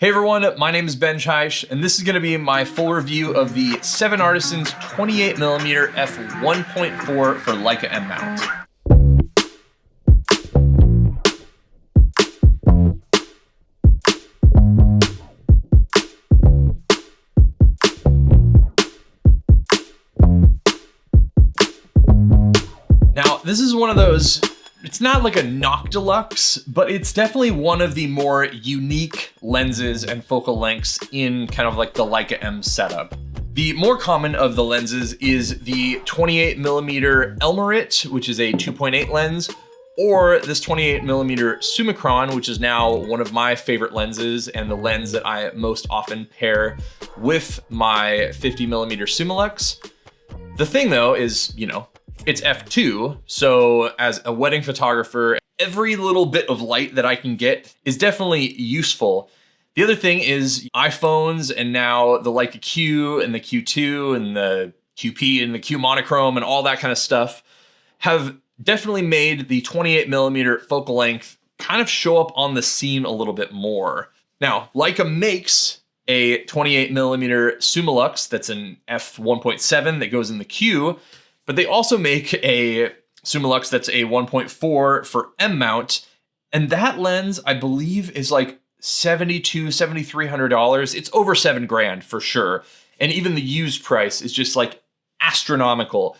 Hey everyone, my name is Ben Chaish, and this is going to be my full review of the 7Artisans 28mm f1.4 for Leica M mount. Now, this is one of those, it's not like a knock deluxe, but it's definitely one of the more unique lenses and focal lengths in kind of like the Leica M setup. The more common of the lenses is the 28mm Elmerit, which is a 2.8 lens, or this 28mm Summicron, which is now one of my favorite lenses and the lens that I most often pair with my 50mm Summilux. The thing though is, it's f2, so as a wedding photographer, every little bit of light that I can get is definitely useful. The other thing is iPhones and now the Leica Q and the Q2 and the QP and the Q monochrome and all that kind of stuff have definitely made the 28mm focal length kind of show up on the scene a little bit more. Now, Leica makes a 28mm Summilux that's an f1.7 that goes in the Q, but they also make a Summilux that's a 1.4 for M mount, and that lens I believe is like $7,300. It's over $7,000 for sure, and even the used price is just like astronomical.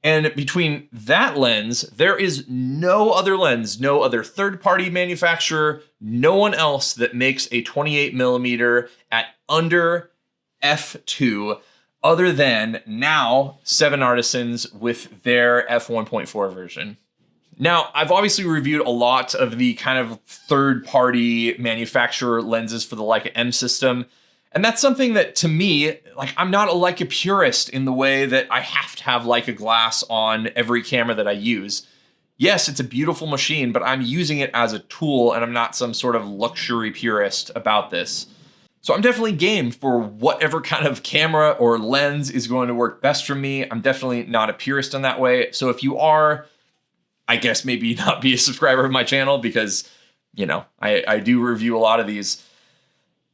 And between that lens, there is no other lens, no other third-party manufacturer, no one else that makes a 28mm at under f2. Other than now 7Artisans with their f1.4 version. Now, I've obviously reviewed a lot of the kind of third-party manufacturer lenses for the Leica M system, and that's something that to me, like I'm not a Leica purist in the way that I have to have Leica glass on every camera that I use. Yes, it's a beautiful machine, but I'm using it as a tool and I'm not some sort of luxury purist about this. So I'm definitely game for whatever kind of camera or lens is going to work best for me. I'm definitely not a purist in that way. So if you are, I guess maybe not be a subscriber of my channel because, I do review a lot of these.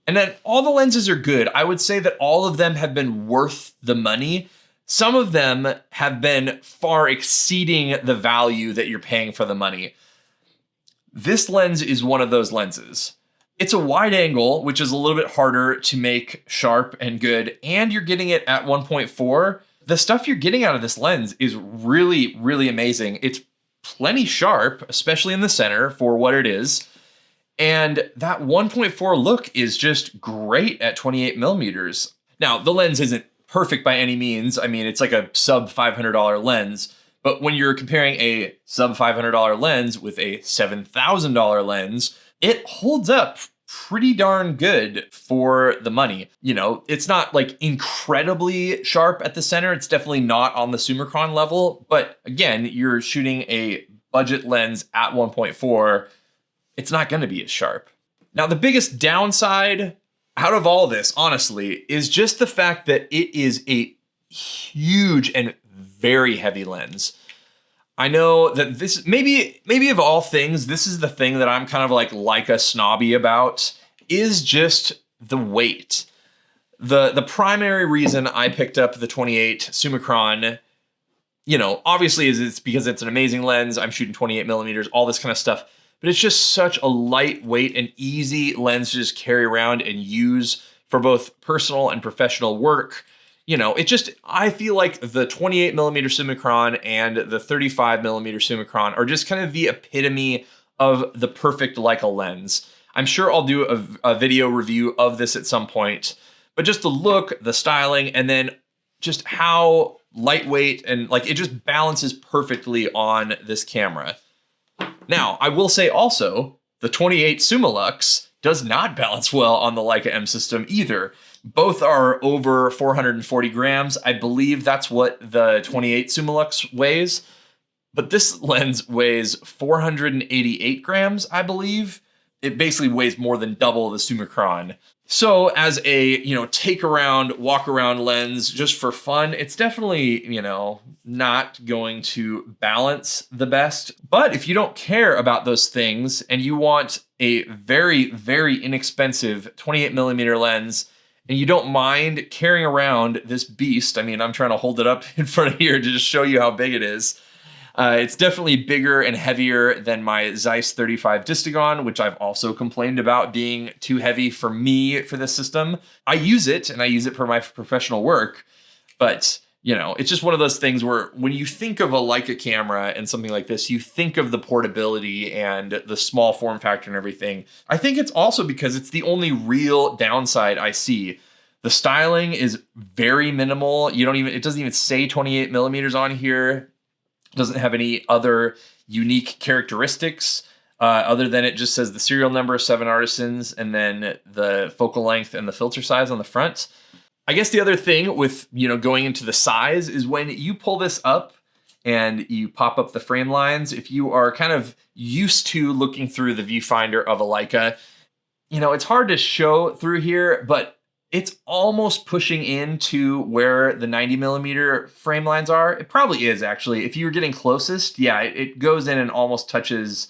And then all the lenses are good. I would say that all of them have been worth the money. Some of them have been far exceeding the value that you're paying for the money. This lens is one of those lenses. It's a wide angle, which is a little bit harder to make sharp and good, and you're getting it at 1.4. The stuff you're getting out of this lens is really, really amazing. It's plenty sharp, especially in the center for what it is. And that 1.4 look is just great at 28mm. Now, the lens isn't perfect by any means. I mean, it's like a sub $500 lens, but when you're comparing a sub $500 lens with a $7,000 lens, it holds up pretty darn good for the money. It's not like incredibly sharp at the center. It's definitely not on the Summicron level, but again, you're shooting a budget lens at 1.4. It's not going to be as sharp. Now, the biggest downside out of all this, honestly, is just the fact that it is a huge and very heavy lens. I know that this, maybe of all things, this is the thing that I'm kind of like Leica snobby about, is just the weight. The primary reason I picked up the 28 Summicron, obviously is it's because it's an amazing lens. I'm shooting 28mm, all this kind of stuff, but it's just such a lightweight and easy lens to just carry around and use for both personal and professional work. I feel like the 28mm Summicron and the 35mm Summicron are just kind of the epitome of the perfect Leica lens. I'm sure I'll do a video review of this at some point, but just the look, the styling, and then just how lightweight and it just balances perfectly on this camera. Now, I will say also, the 28 Summilux does not balance well on the Leica M system either. Both are over 440 grams. I believe that's what the 28 Summilux weighs. But this lens weighs 488 grams, I believe. it basically weighs more than double the Summicron. So as a, take around, walk around lens just for fun, it's definitely, not going to balance the best. But if you don't care about those things and you want a very, very inexpensive 28mm lens, and you don't mind carrying around this beast, I mean, I'm trying to hold it up in front of here to just show you how big it is. It's definitely bigger and heavier than my Zeiss 35 Distagon, which I've also complained about being too heavy for me for this system. I use it, and I use it for my professional work, but it's just one of those things where when you think of a Leica camera and something like this, you think of the portability and the small form factor and everything. I think it's also because it's the only real downside I see. The styling is very minimal. It doesn't even say 28mm on here. It doesn't have any other unique characteristics other than it just says the serial number, 7Artisans, and then the focal length and the filter size on the front. I guess the other thing with, going into the size is when you pull this up and you pop up the frame lines, if you are kind of used to looking through the viewfinder of a Leica, it's hard to show through here, but it's almost pushing into where the 90mm frame lines are. It probably is, actually. If you're getting closest, yeah, it goes in and almost touches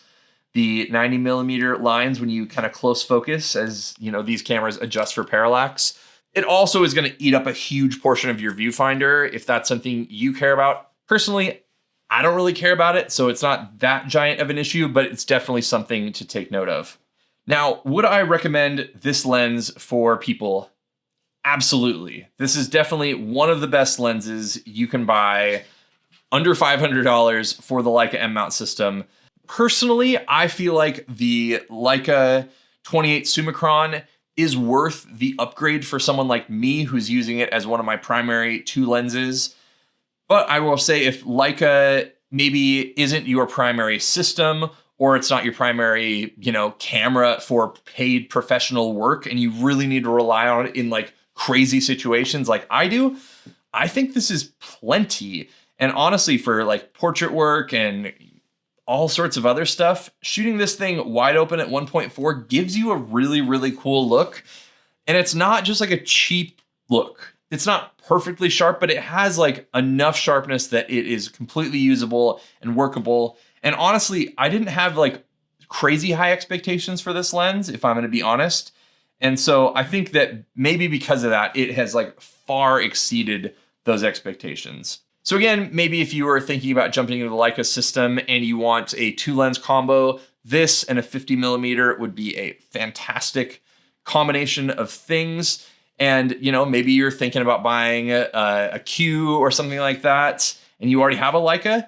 the 90mm lines when you kind of close focus as, these cameras adjust for parallax. It also is going to eat up a huge portion of your viewfinder if that's something you care about. Personally, I don't really care about it, so it's not that giant of an issue, but it's definitely something to take note of. Now, would I recommend this lens for people? Absolutely. This is definitely one of the best lenses you can buy under $500 for the Leica M-mount system. Personally, I feel like the Leica 28 Summicron is worth the upgrade for someone like me who's using it as one of my primary two lenses. But I will say if Leica maybe isn't your primary system, or it's not your primary, camera for paid professional work, and you really need to rely on it in like crazy situations like I do, I think this is plenty. And honestly, for like portrait work and all sorts of other stuff, shooting this thing wide open at 1.4 gives you a really, really cool look. And it's not just like a cheap look. It's not perfectly sharp, but it has like enough sharpness that it is completely usable and workable. And honestly, I didn't have like crazy high expectations for this lens, if I'm going to be honest. And so I think that maybe because of that, it has like far exceeded those expectations. So again, maybe if you were thinking about jumping into the Leica system and you want a two lens combo, this and a 50mm would be a fantastic combination of things. And, maybe you're thinking about buying a Q or something like that, and you already have a Leica.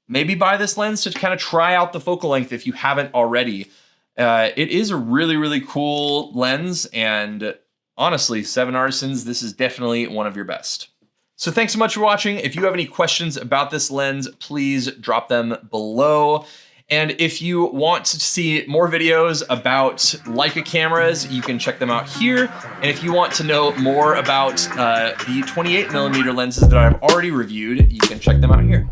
Maybe buy this lens to kind of try out the focal length if you haven't already. It is a really, really cool lens, and honestly, 7Artisans, this is definitely one of your best. So thanks so much for watching. If you have any questions about this lens, please drop them below. And if you want to see more videos about Leica cameras, you can check them out here. And if you want to know more about the 28mm lenses that I've already reviewed, you can check them out here.